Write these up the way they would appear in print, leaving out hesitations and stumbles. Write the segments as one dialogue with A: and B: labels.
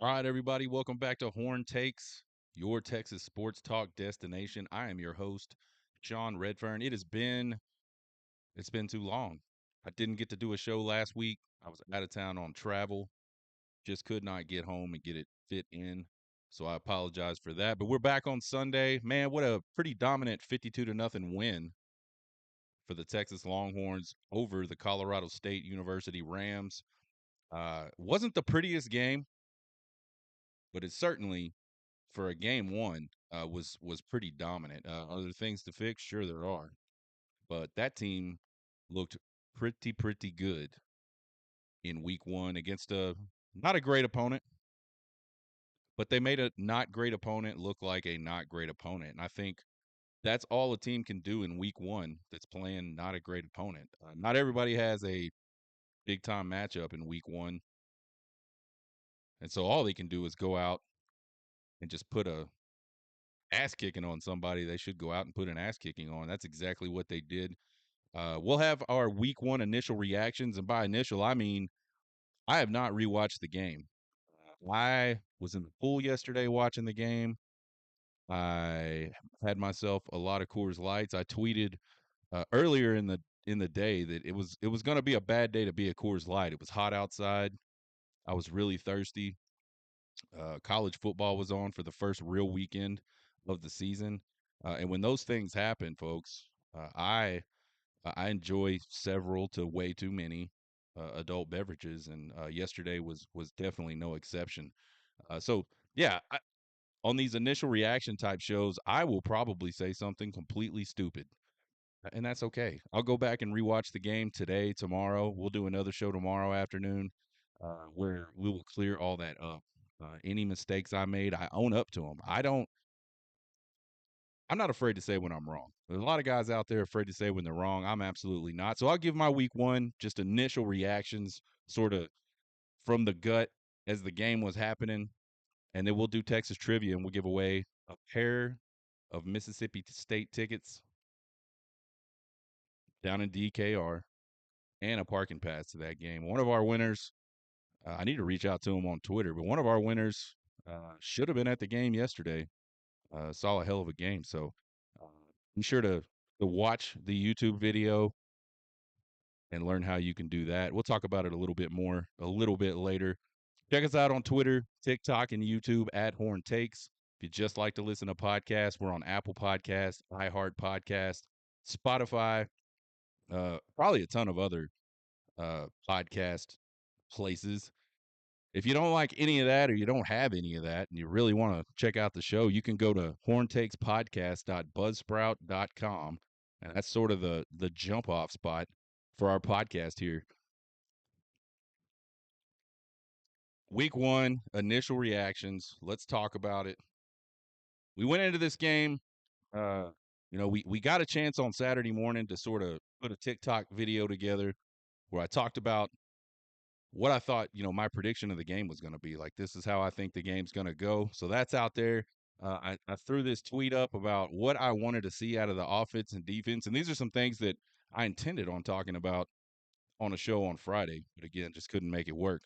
A: All right, everybody, welcome back to Horn Takes, your Texas sports talk destination. I am your host, Sean Redfern. It's been too long. I didn't get to do a show last week. I was out of town on travel. Just could not get home and get it fit in. So I apologize for that. But we're back on Sunday. Man, what a pretty dominant 52 to nothing win for the Texas Longhorns over the Colorado State University Rams. Wasn't the prettiest game, but it certainly for a game one was pretty dominant. Are there things to fix? Sure, there are, but that team looked pretty good in week one against a not a great opponent, but they made a not great opponent look like a not great opponent, and I think that's all a team can do in week one that's playing not a great opponent. Not everybody has a big time matchup in week one, and so all they can do is go out and just put a ass kicking on somebody they should go out and put an ass kicking on. That's exactly what they did. We'll have our week one initial reactions, and by initial, I mean I have not rewatched the game. I was in the pool yesterday watching the game. I had myself a lot of Coors Lights. I tweeted earlier in the day that it was going to be a bad day to be a Coors Light. It was hot outside. I was really thirsty. College football was on for the first real weekend of the season, and when those things happen, folks, I enjoy several to way too many adult beverages, and yesterday was definitely no exception. So yeah, on these initial reaction type shows, I will probably say something completely stupid, and that's okay. I'll go back and rewatch the game today, tomorrow. We'll do another show tomorrow afternoon where we will clear all that up. Any mistakes I made, I own up to them. I'm not afraid to say when I'm wrong. There's a lot of guys out there afraid to say when they're wrong. I'm absolutely not. So I'll give my week one just initial reactions, sort of from the gut as the game was happening, and then we'll do Texas trivia and we'll give away a pair of Mississippi State tickets down in DKR and a parking pass to that game. One of our winners, I need to reach out to him on Twitter, but one of our winners should have been at the game yesterday. Saw a hell of a game. So uh, be sure to watch the YouTube video and learn how you can do that. We'll talk about it a little bit more a little bit later. Check us out on Twitter, TikTok, and YouTube at Horn Takes. If you just like to listen to podcasts, we're on Apple Podcasts, iHeart Podcast, Spotify, probably a ton of other podcast places. If you don't like any of that or you don't have any of that and you really want to check out the show, you can go to horntakespodcast.buzzsprout.com. And that's sort of the jump off spot for our podcast here. Week one, initial reactions. Let's talk about it. We went into this game. Uh, we got a chance on Saturday morning to sort of put a TikTok video together where I talked about what I thought, my prediction of the game was going to be. Like, this is how I think the game's going to go. So that's out there. I threw this tweet up about what I wanted to see out of the offense and defense. And these are some things that I intended on talking about on a show on Friday, but again, just couldn't make it work.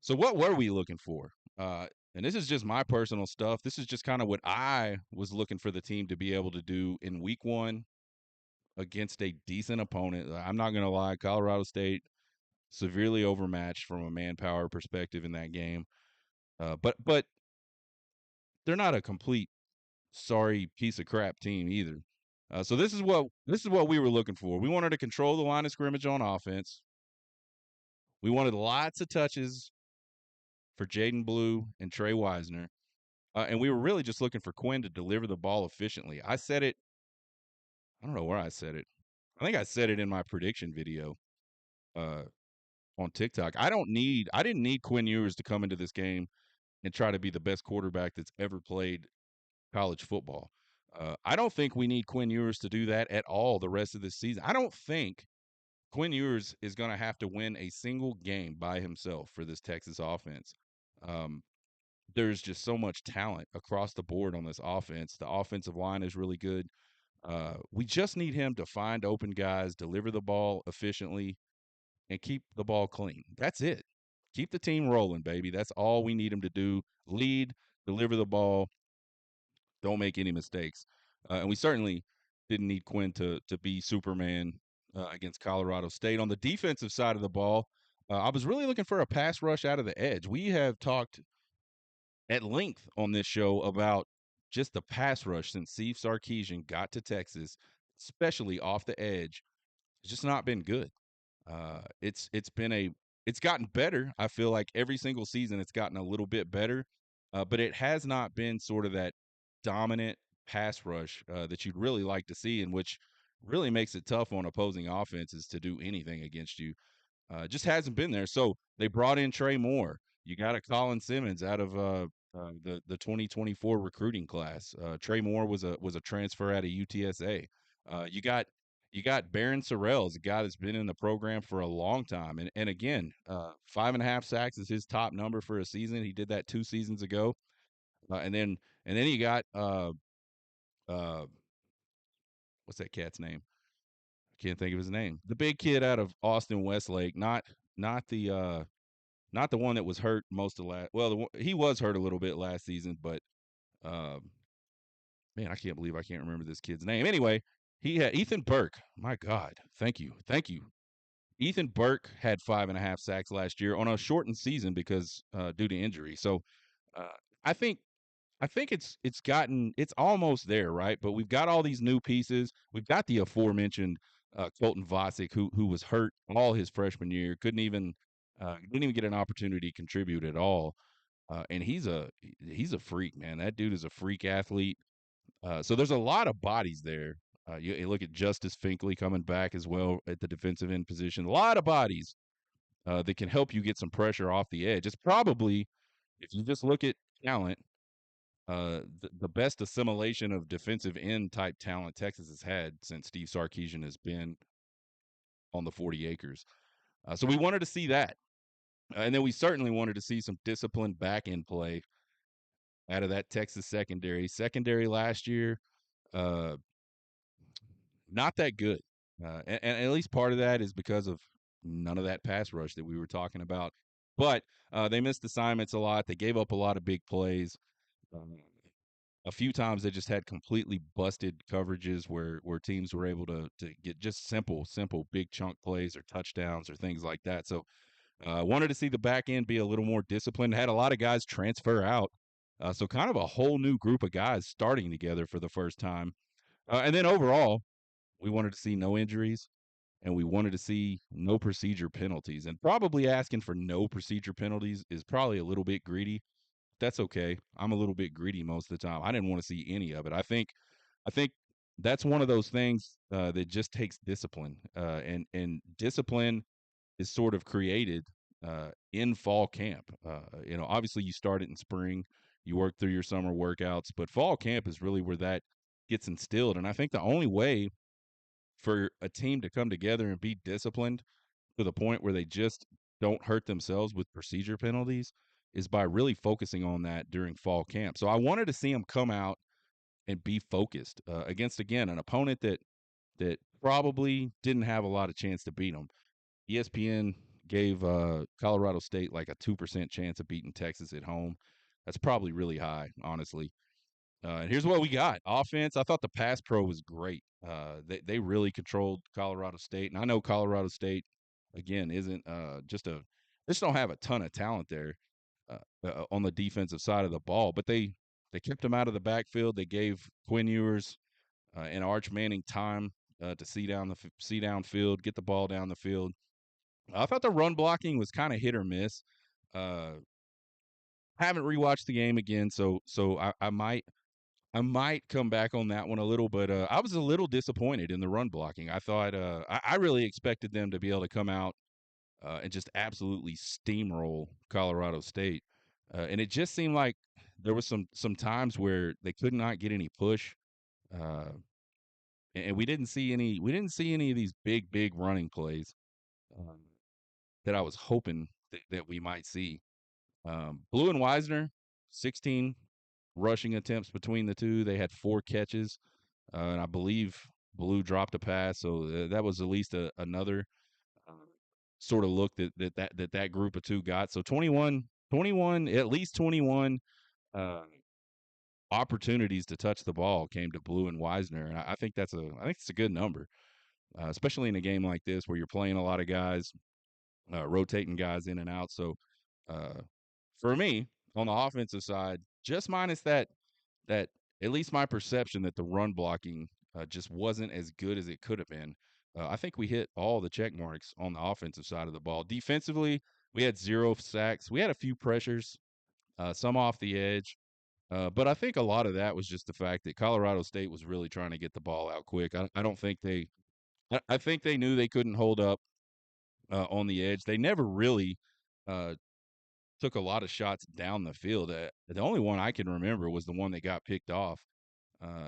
A: So what were we looking for? And this is just my personal stuff. This is just kind of what I was looking for the team to be able to do in week one against a decent opponent. I'm not going to lie, Colorado State severely overmatched from a manpower perspective in that game. But they're not a complete sorry piece of crap team either. So this is what we were looking for. We wanted to control the line of scrimmage on offense. We wanted lots of touches for Jaden Blue and Trey Wisner. And we were really just looking for Quinn to deliver the ball efficiently. I said it. I don't know where I said it. I think I said it in my prediction video uh, on TikTok. I didn't need Quinn Ewers to come into this game and try to be the best quarterback that's ever played college football. I don't think we need Quinn Ewers to do that at all the rest of this season. I don't think Quinn Ewers is going to have to win a single game by himself for this Texas offense. Um, there's just so much talent across the board on this offense. The offensive line is really good. We just need him to find open guys, deliver the ball efficiently, and keep the ball clean. That's it. keep the team rolling, baby. That's all we need him to do. Lead, deliver the ball, don't make any mistakes. And we certainly didn't need Quinn to be Superman against Colorado State. On the defensive side of the ball, I was really looking for a pass rush out of the edge. We have talked at length on this show about just the pass rush since Steve Sarkisian got to Texas, especially off the edge. It's just not been good. It's gotten better. I feel like every single season it's gotten a little bit better, but it has not been sort of that dominant pass rush that you'd really like to see, and which really makes it tough on opposing offenses to do anything against you. Just hasn't been there. So they brought in Trey Moore. You got a Colin Simmons out of the 2024 recruiting class. Trey Moore was a transfer out of UTSA. You got Barron Sorrells, a guy that's been in the program for a long time, and again, 5.5 sacks is his top number for a season. He did that 2 seasons ago, and then you got uh, what's that cat's name? I can't think of his name. The big kid out of Austin Westlake, not the one that was hurt most of last. Well, he was hurt a little bit last season, but um, man, I can't believe I can't remember this kid's name. Anyway, he had Ethan Burke. My God, thank you. Ethan Burke had 5.5 sacks last year on a shortened season because due to injury. So uh, I think it's almost there, right? But we've got all these new pieces. We've got the aforementioned Colton Vosick, who was hurt all his freshman year, didn't even get an opportunity to contribute at all. And he's a freak, man. That dude is a freak athlete. So there's a lot of bodies there. You look at Justice Finkley coming back as well at the defensive end position. A lot of bodies that can help you get some pressure off the edge. It's probably, if you just look at talent, the best assimilation of defensive end type talent Texas has had since Steve Sarkisian has been on the 40 acres. So we wanted to see that. And then we certainly wanted to see some disciplined back end play out of that Texas secondary. Secondary last year, uh, not that good. And at least part of that is because of none of that pass rush that we were talking about. But they missed assignments a lot. They gave up a lot of big plays. Um, a few times they just had completely busted coverages where teams were able to get just simple big chunk plays or touchdowns or things like that. So wanted to see the back end be a little more disciplined. Had a lot of guys transfer out, so kind of a whole new group of guys starting together for the first time. And then overall, we wanted to see no injuries and we wanted to see no procedure penalties. And probably asking for no procedure penalties is probably a little bit greedy. That's okay. I'm a little bit greedy most of the time. I didn't want to see any of it. I think that's one of those things that just takes discipline, and discipline is sort of created in fall camp. Obviously you start it in spring, you work through your summer workouts, but fall camp is really where that gets instilled. And I think the only way for a team to come together and be disciplined to the point where they just don't hurt themselves with procedure penalties is by really focusing on that during fall camp. So I wanted to see them come out and be focused against, again, an opponent that probably didn't have a lot of chance to beat them. ESPN gave Colorado State like a 2% chance of beating Texas at home. That's probably really high, honestly. And here's what we got. Offense, I thought the pass pro was great. They really controlled Colorado State. And I know Colorado State, again, isn't they just don't have a ton of talent there on the defensive side of the ball, but they kept them out of the backfield. They gave Quinn Ewers and Arch Manning time to see downfield, get the ball down the field. I thought the run blocking was kind of hit or miss. Uh, haven't rewatched the game again, so I might come back on that one a little, but I was a little disappointed in the run blocking. I thought I really expected them to be able to come out and just absolutely steamroll Colorado State, and it just seemed like there was some times where they could not get any push, uh, and we didn't see any of these big running plays um, that I was hoping that we might see. Blue and Wisner, 16 rushing attempts between the two. They had 4 catches, and I believe Blue dropped a pass, so that was at least another uh, sort of look that group of two got. So 21, at least 21 uh, opportunities to touch the ball came to Blue and Wisner, and I think it's a good number, especially in a game like this where you're playing a lot of guys, rotating guys in and out. So uh, for me, on the offensive side, just minus that at least my perception that the run blocking just wasn't as good as it could have been. I think we hit all the check marks on the offensive side of the ball. Defensively, we had 0 sacks. We had a few pressures, some off the edge. But I think a lot of that was just the fact that Colorado State was really trying to get the ball out quick. I don't think I think they knew they couldn't hold up on the edge. They never really uh, took a lot of shots down the field. The only one I can remember was the one that got picked off,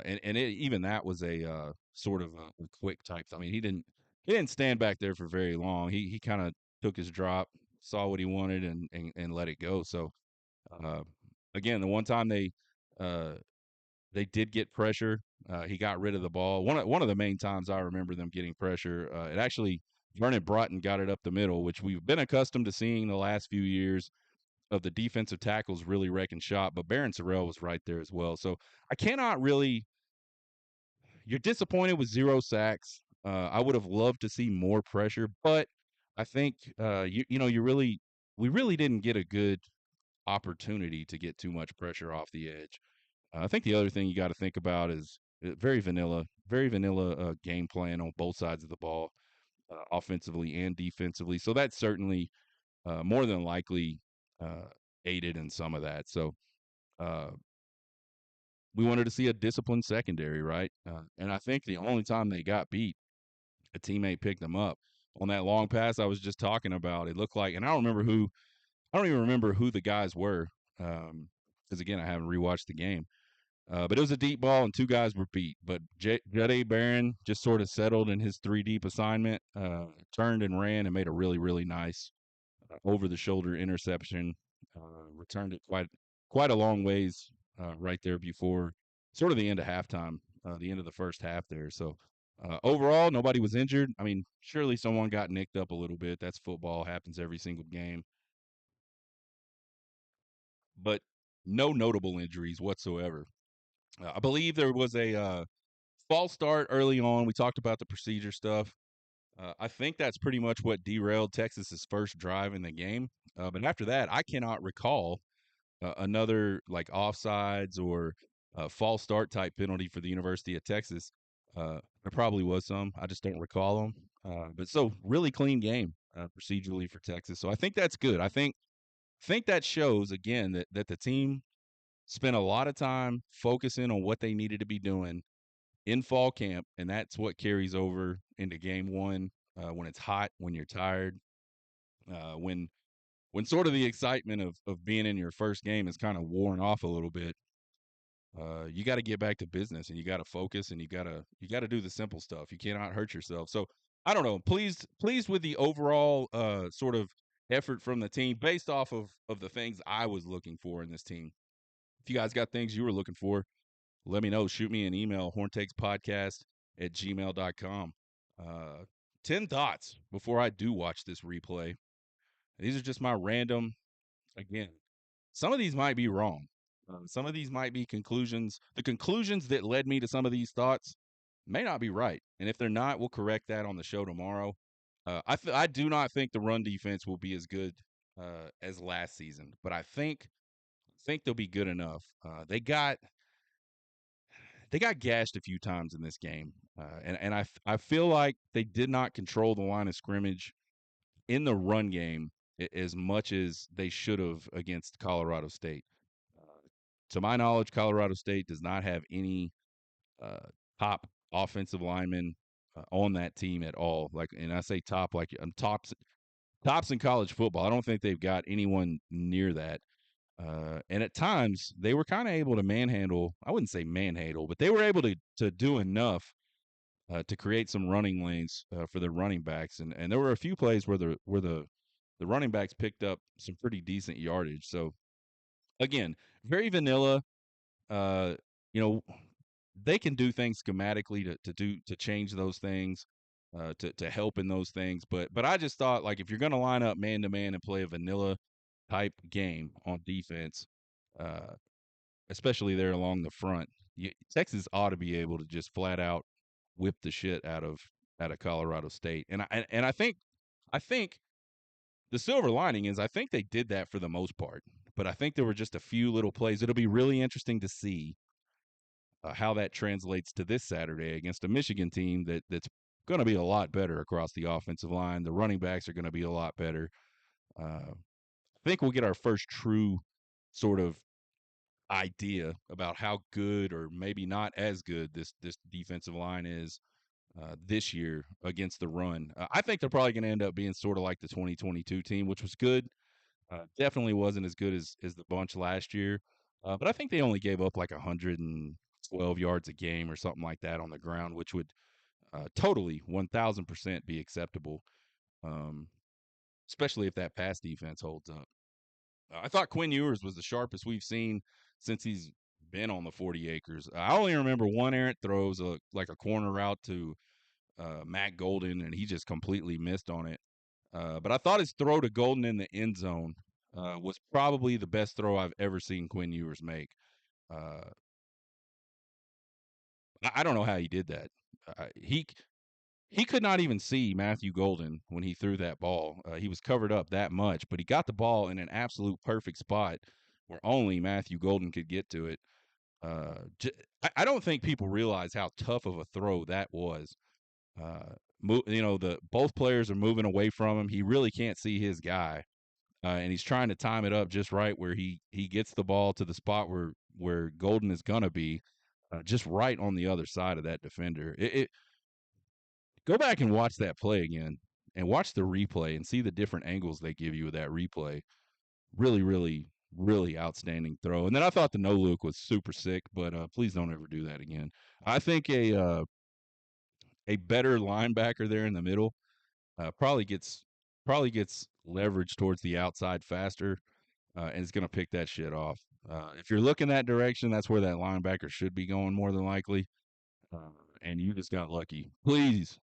A: even that was a sort of a quick type. I mean, he didn't stand back there for very long. He kind of took his drop, saw what he wanted, and let it go. So uh, again, the one time uh, they did get pressure, he got rid of the ball. One of the main times I remember them getting pressure, it actually Vernon Broughton got it up the middle, which we've been accustomed to seeing the last few years of the defensive tackles really wrecking shop, but Barron Sorrell was right there as well. So I cannot really. You're disappointed with 0 sacks. I would have loved to see more pressure, but I think you really we really didn't get a good opportunity to get too much pressure off the edge. I think the other thing you got to think about is very vanilla game plan on both sides of the ball, offensively and defensively. So that certainly more than likely uh, aided in some of that. So uh, we wanted to see a disciplined secondary, right? And I think the only time they got beat, a teammate picked them up on that long pass I was just talking about. It looked like, and I don't even remember who the guys were, because again, I haven't rewatched the game. But it was a deep ball, and two guys were beat. But Jede Barron just sort of settled in his three deep assignment, turned and ran, and made a really, really nice over the shoulder interception. Returned it quite a long ways right there before sort of the end of halftime, the end of the first half there. So overall, nobody was injured. I mean, surely someone got nicked up a little bit. That's football, happens every single game. But no notable injuries whatsoever. I believe there was a false start early on. We talked about the procedure stuff. I think that's pretty much what derailed Texas's first drive in the game. But after that, I cannot recall another like offsides or false start type penalty for the University of Texas. There probably was some. I just don't recall them. But so really clean game procedurally for Texas. So I think that's good. I think that shows again that the team spent a lot of time focusing on what they needed to be doing in fall camp, and that's what carries over into game one when it's hot, when you're tired, when sort of the excitement of being in your first game is kind of worn off a little bit. You got to get back to business, and you got to focus, and you got to do the simple stuff. You cannot hurt yourself. So I don't know. Pleased with the overall sort of effort from the team based off of the things I was looking for in this team. If you guys got things you were looking for, let me know. Shoot me an email, horntakespodcast@gmail.com. Uh, 10 thoughts before I do watch this replay. These are just my random, again, some of these might be wrong. Some of these might be conclusions. The conclusions that led me to some of these thoughts may not be right. And if they're not, we'll correct that on the show tomorrow. I do not think the run defense will be as good as last season, but I think they'll be good enough. They got gashed a few times in this game, and I feel like they did not control the line of scrimmage in the run game as much as they should have against Colorado State. To my knowledge, Colorado State does not have any top offensive linemen on that team at all. Like, and I say top, like tops in college football. I don't think they've got anyone near that. And at times they were kind of able to manhandle. I wouldn't say manhandle, but they were able to do enough to create some running lanes for their running backs. And there were a few plays where the running backs picked up some pretty decent yardage. So again, very vanilla. Uh, you know, they can do things schematically to change those things. to help in those things. But I just thought like if you're going to line up man to man and play a vanilla type game on defense, uh, especially there along the front, Texas ought to be able to just flat out whip the shit out of Colorado State. And I think the silver lining is I think they did that for the most part. But I think there were just a few little plays. It'll be really interesting to see how that translates to this Saturday against a Michigan team that's going to be a lot better across the offensive line. The running backs are going to be a lot better. I think we'll get our first true sort of idea about how good or maybe not as good this defensive line is this year against the run. I think they're probably going to end up being sort of like the 2022 team, which was good. Definitely wasn't as good as the bunch last year, but I think they only gave up like 112 yards a game or something like that on the ground, which would totally 1,000% be acceptable, um, especially if that pass defense holds up. I thought Quinn Ewers was the sharpest we've seen since he's been on the 40 acres. I only remember one errant throws, like a corner route to Matt Golden, and he just completely missed on it. But I thought his throw to Golden in the end zone was probably the best throw I've ever seen Quinn Ewers make. Uh, I don't know how he did that. He could not even see Matthew Golden when he threw that ball. He was covered up that much, but he got the ball in an absolute perfect spot where only Matthew Golden could get to it. I don't think people realize how tough of a throw that was. The both players are moving away from him. He really can't see his guy, and he's trying to time it up just right where he gets the ball to the spot where Golden is gonna be, just right on the other side of that defender. Go back and watch that play again, and watch the replay and see the different angles they give you with that replay. Really, really, really outstanding throw. And then I thought the no look was super sick, but please don't ever do that again. I think a better linebacker there in the middle probably gets leverage towards the outside faster, and is going to pick that shit off. If you're looking that direction, that's where that linebacker should be going more than likely. Uh, and you just got lucky. Please,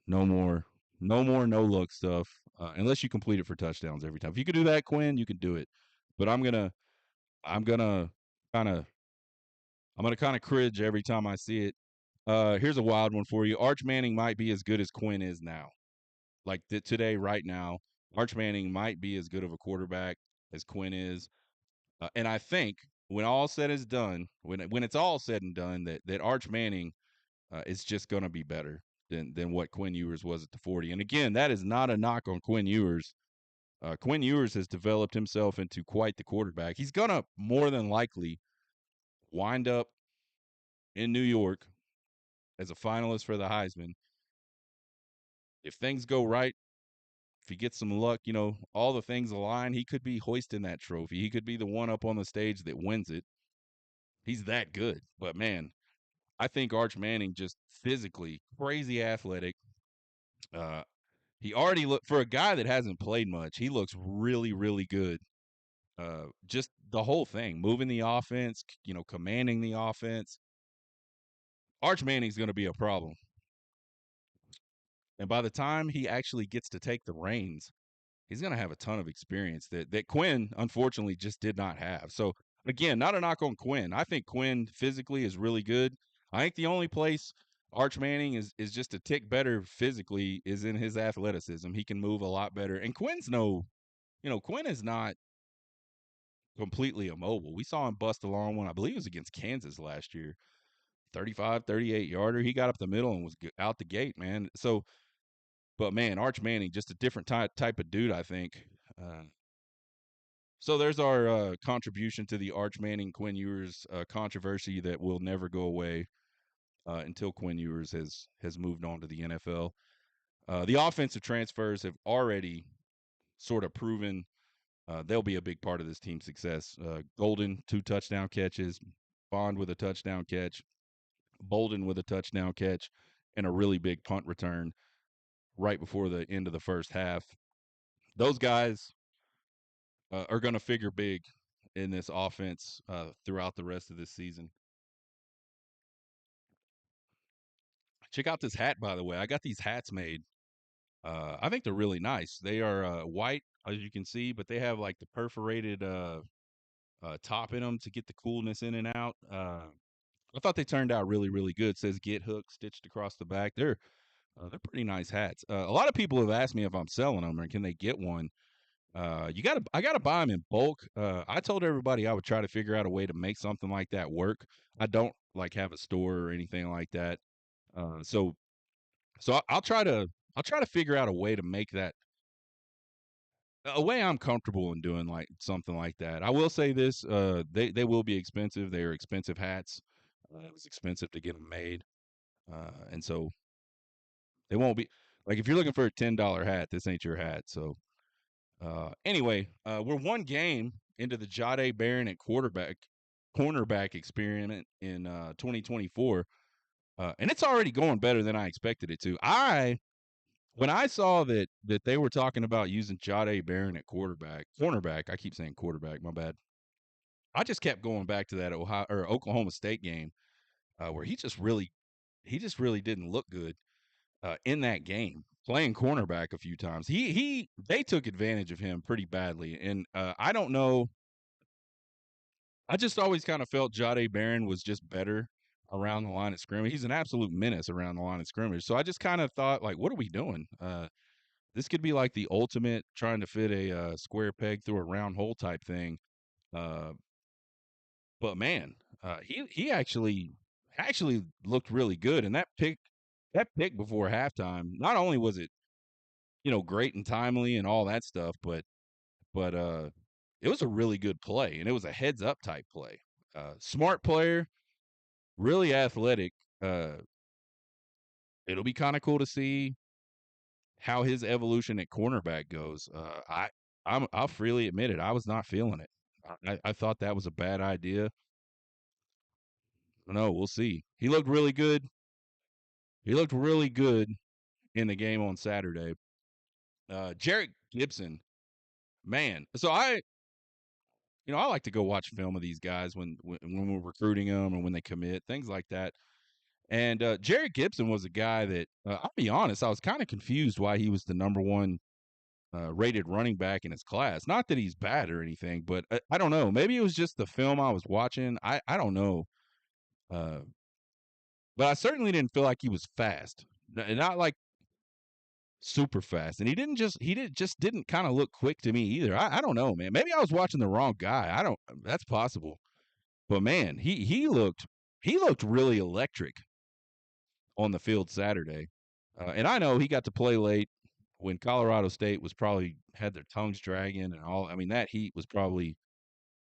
A: no more, no more no look stuff. Unless you complete it for touchdowns every time. If you could do that, Quinn, you can do it. But I'm gonna kind of, I'm gonna kind of cringe every time I see it. Here's a wild one for you. Arch Manning might be as good as Quinn is now. Like today, right now, Arch Manning might be as good of a quarterback as Quinn is. And I think when all said is done, when it's all said and done, that Arch Manning is just going to be better than what Quinn Ewers was at the 40. And again, that is not a knock on Quinn Ewers. Quinn Ewers has developed himself into quite the quarterback. He's going to more than likely wind up in New York as a finalist for the Heisman. If things go right, if he gets some luck, all the things align, he could be hoisting that trophy. He could be the one up on the stage that wins it. He's that good. But man, I think Arch Manning just physically crazy athletic. Uh, he already looked for a guy that hasn't played much. He looks really, really good. Just the whole thing, moving the offense, commanding the offense. Arch Manning's going to be a problem. And by the time he actually gets to take the reins, he's going to have a ton of experience that Quinn unfortunately just did not have. So again, not a knock on Quinn. I think Quinn physically is really good. I think the only place Arch Manning is just a tick better physically is in his athleticism. He can move a lot better. And Quinn is not completely immobile. We saw him bust a long one. I believe it was against Kansas last year. 35, 38 yarder. He got up the middle and was out the gate, man. So, but man, Arch Manning, just a different type of dude, I think. So there's our contribution to the Arch Manning Quinn Ewers controversy that will never go away until Quinn Ewers has moved on to the NFL. The offensive transfers have already sort of proven they'll be a big part of this team's success. Golden, 2 touchdown catches, Bond with a touchdown catch, Bolden with a touchdown catch, and a really big punt return right before the end of the first half. Those guys are going to figure big in this offense throughout the rest of this season. Check out this hat, by the way. I got these hats made. I think they're really nice. They are white, as you can see, but they have like the perforated top in them to get the coolness in and out. I thought they turned out really, really good. It says "Get Hook" stitched across the back. They're pretty nice hats. A lot of people have asked me if I'm selling them or can they get one. I gotta buy them in bulk. I told everybody I would try to figure out a way to make something like that work. I don't like have a store or anything like that. So I'll try to figure out a way to make that a way I'm comfortable in doing like something like that. I will say this: they will be expensive. They are expensive hats. It was expensive to get them made, and so they won't be like if you're looking for a $10 hat, this ain't your hat. So anyway, we're one game into the Jade Barron at cornerback experiment in 2024, and it's already going better than I expected it to. When I saw that they were talking about using Jade Barron at cornerback, I keep saying quarterback, my bad. I just kept going back to that Ohio or Oklahoma State game where he just really didn't look good in that game. Playing cornerback a few times, they took advantage of him pretty badly, and I don't know. I just always kind of felt Jade Barron was just better around the line of scrimmage. He's an absolute menace around the line of scrimmage. So I just kind of thought, like, what are we doing? This could be like the ultimate trying to fit a square peg through a round hole type thing. Uh, but man, he actually looked really good, and that pick before halftime, not only was it great and timely and all that stuff, but it was a really good play, and it was a heads up type play. Smart player, really athletic. Uh, it'll be kind of cool to see how his evolution at cornerback goes. I'll freely admit it. I was not feeling it. I thought that was a bad idea. No, we'll see. He looked really good. He looked really good in the game on Saturday. Jarrett Gibson, man. So I like to go watch film of these guys when we're recruiting them and when they commit things like that. And Jarrett Gibson was a guy that I'll be honest, I was kind of confused why he was the number one rated running back in his class. Not that he's bad or anything, but I don't know. Maybe it was just the film I was watching. I don't know. Uh, but I certainly didn't feel like he was fast, not like super fast. And he didn't kind of look quick to me either. I don't know, man. Maybe I was watching the wrong guy. I don't. That's possible. But man, he looked really electric on the field Saturday. And I know he got to play late when Colorado State was probably had their tongues dragging and all. I mean, that heat was probably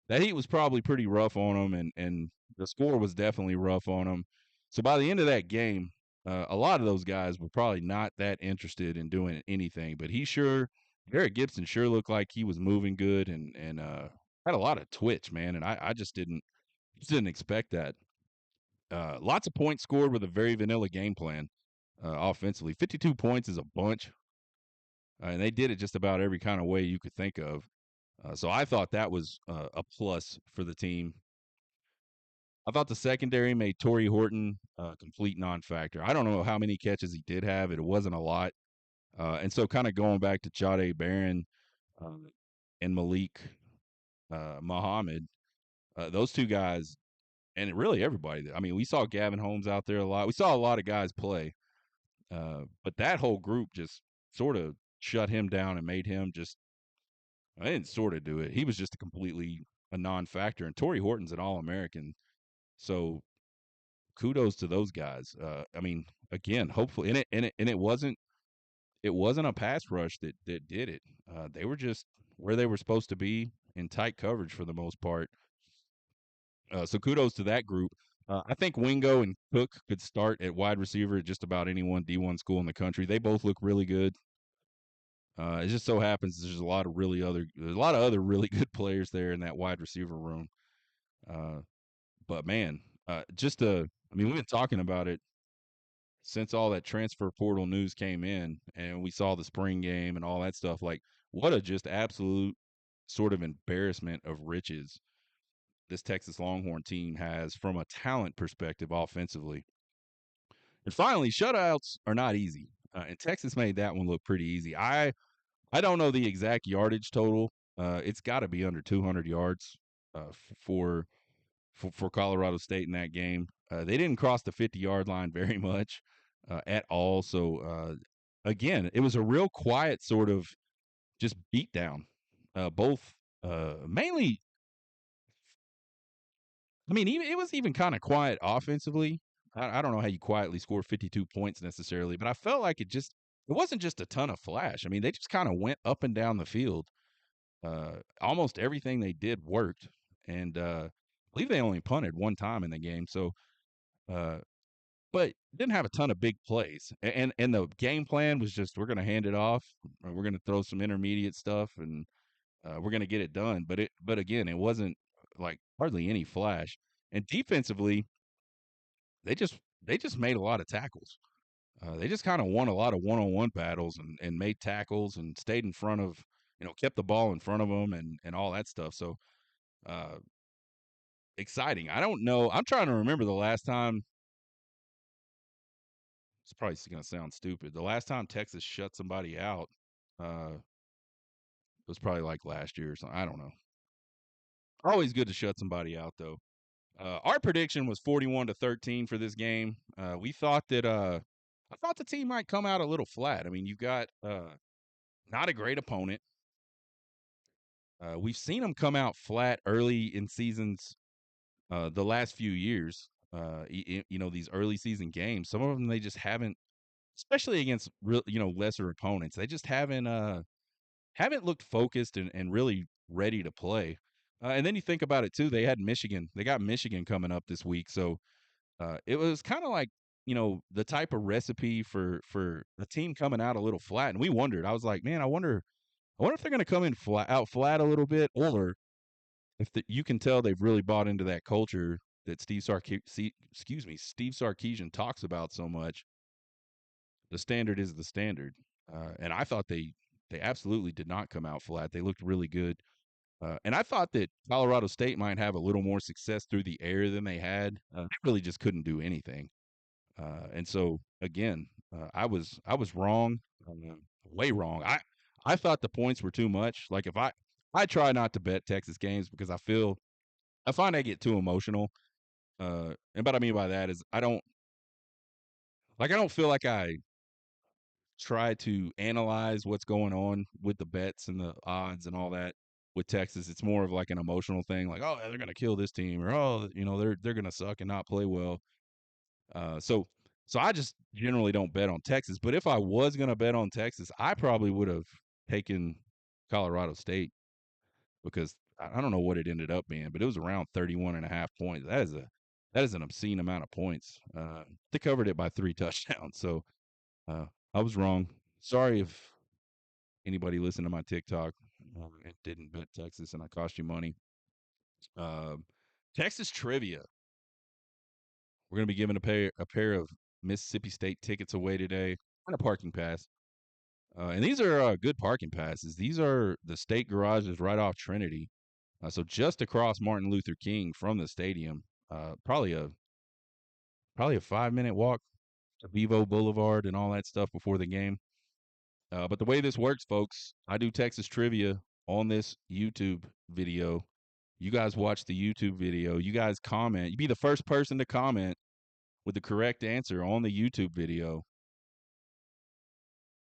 A: pretty rough on them, and the score was definitely rough on them. So by the end of that game, a lot of those guys were probably not that interested in doing anything. But Eric Gibson sure looked like he was moving good and had a lot of twitch, man. And I just didn't expect that. Lots of points scored with a very vanilla game plan offensively. 52 points is a bunch, and they did it just about every kind of way you could think of. So I thought that was a plus for the team. I thought the secondary made Torrey Horton a complete non-factor. I don't know how many catches he did have. It wasn't a lot. And so kind of going back to Jade Barron uh, and Malik Muhammad, those two guys, and really everybody. I mean, we saw Gavin Holmes out there a lot. We saw a lot of guys play. But that whole group just sort of shut him down and made him just I didn't sort of do it. He was just a non-factor. And Torrey Horton's an All-American, so kudos to those guys. I mean, again, hopefully, it wasn't a pass rush that did it. They were just where they were supposed to be in tight coverage for the most part. So kudos to that group. I think Wingo and Cook could start at wide receiver at just about any one D1 school in the country. They both look really good. It just so happens there's a lot of other really good players there in that wide receiver room. Uh, but man, I mean, we've been talking about it since all that transfer portal news came in, and we saw the spring game and all that stuff. Like, what a just absolute sort of embarrassment of riches this Texas Longhorn team has from a talent perspective offensively. And finally, shutouts are not easy, and Texas made that one look pretty easy. I don't know the exact yardage total. It's got to be under 200 yards for for Colorado State in that game. They didn't cross the 50-yard line very much at all. So again, it was a real quiet sort of just beatdown. Both mainly, I mean, even it was even kind of quiet offensively. I don't know how you quietly score 52 points necessarily, but I felt like it wasn't just a ton of flash. I mean, they just kind of went up and down the field. Almost everything they did worked, and I believe they only punted one time in the game. So, uh, but didn't have a ton of big plays. And the game plan was just we're going to hand it off, we're going to throw some intermediate stuff, and we're going to get it done. But again, it wasn't like hardly any flash. And defensively, they just made a lot of tackles. They just kind of won a lot of one-on-one battles and made tackles and stayed in front of, kept the ball in front of them and all that stuff. So uh, exciting. I don't know. I'm trying to remember the last time. It's probably going to sound stupid. The last time Texas shut somebody out was probably like last year or something. I don't know. Always good to shut somebody out though. Our prediction was 41-13 for this game. We thought that I thought the team might come out a little flat. I mean, you got not a great opponent. We've seen them come out flat early in seasons the last few years. These early season games. Some of them they just haven't, especially against real, lesser opponents. They just haven't looked focused and really ready to play. And then you think about it too. They had Michigan. They got Michigan coming up this week, so it was kind of like the type of recipe for a team coming out a little flat. And we wondered. I was like, man, I wonder if they're going to come in flat a little bit, or if you can tell they've really bought into that culture that Steve Sarkisian talks about so much. The standard is the standard, and I thought they absolutely did not come out flat. They looked really good, and I thought that Colorado State might have a little more success through the air than they had. They really just couldn't do anything, and so again, I was wrong, way wrong. I thought the points were too much. Like if I try not to bet Texas games because I find I get too emotional. And what I mean by that is I don't feel like I try to analyze what's going on with the bets and the odds and all that with Texas. It's more of like an emotional thing, like, oh, they're gonna kill this team, or oh, they're gonna suck and not play well. So I just generally don't bet on Texas. But if I was gonna bet on Texas, I probably would have taken Colorado State because I don't know what it ended up being, but it was around 31 and a half points. That is an obscene amount of points. They covered it by 3 touchdowns. So uh, I was wrong. Sorry if anybody listened to my TikTok and didn't bet Texas and I cost you money. Um, Texas trivia. We're going to be giving a pair of Mississippi State tickets away today and a parking pass. And these are good parking passes. These are the state garages right off Trinity. So just across Martin Luther King from the stadium. Probably a 5-minute walk to Bevo Boulevard and all that stuff before the game. But the way this works, folks, I do Texas trivia on this YouTube video. You guys watch the YouTube video. You guys comment. You be the first person to comment with the correct answer on the YouTube video,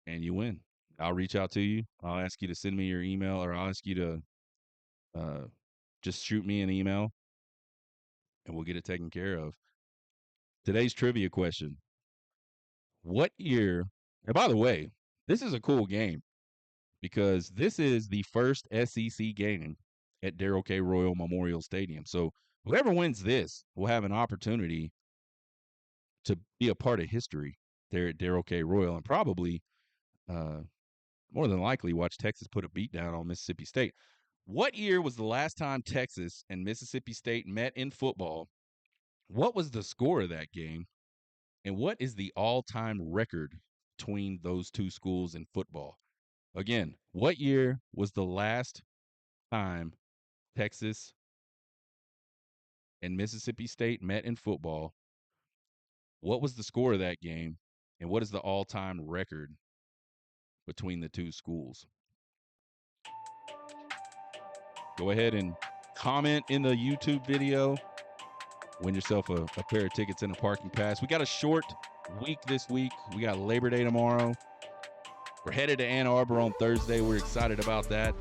A: and you win. I'll reach out to you. I'll ask you to send me your email, or I'll ask you to uh, just shoot me an email, and we'll get it taken care of. Today's trivia question: what year? And by the way, this is a cool game because this is the first SEC game at Darrell K. Royal Memorial Stadium. So whoever wins this will have an opportunity to be a part of history there at Darrell K. Royal, and probably uh, more than likely watch Texas put a beat down on Mississippi State. What year was the last time Texas and Mississippi State met in football? What was the score of that game? And what is the all-time record between those two schools in football? Again, what year was the last time Texas and Mississippi State met in football? What was the score of that game? And what is the all-time record between the two schools? Go ahead and comment in the YouTube video. Win yourself a pair of tickets and a parking pass. We got a short week this week. We got Labor Day tomorrow. We're headed to Ann Arbor on Thursday. We're excited about that.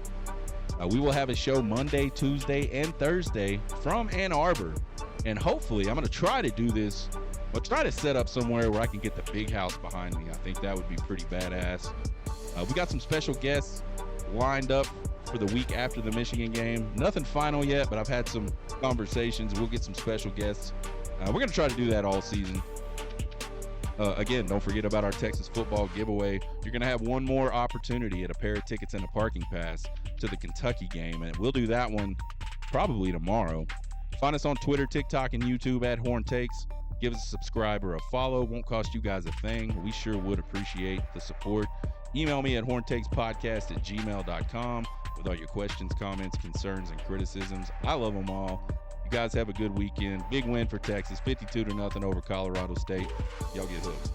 A: We will have a show Monday, Tuesday, and Thursday from Ann Arbor. And hopefully, I'm going to try to do this. I'll try to set up somewhere where I can get the big house behind me. I think that would be pretty badass. We got some special guests lined up for the week after the Michigan game. Nothing final yet, but I've had some conversations. We'll get some special guests. We're going to try to do that all season. Again, don't forget about our Texas football giveaway. You're going to have one more opportunity at a pair of tickets and a parking pass to the Kentucky game, and we'll do that one probably tomorrow. Find us on Twitter, TikTok, and YouTube at Horn Takes. Give us a subscribe or a follow. Won't cost you guys a thing. We sure would appreciate the support. Email me at horntakespodcast@gmail.com with all your questions, comments, concerns, and criticisms. I love them all. You guys have a good weekend. Big win for Texas, 52-0 over Colorado State. Y'all get hooked.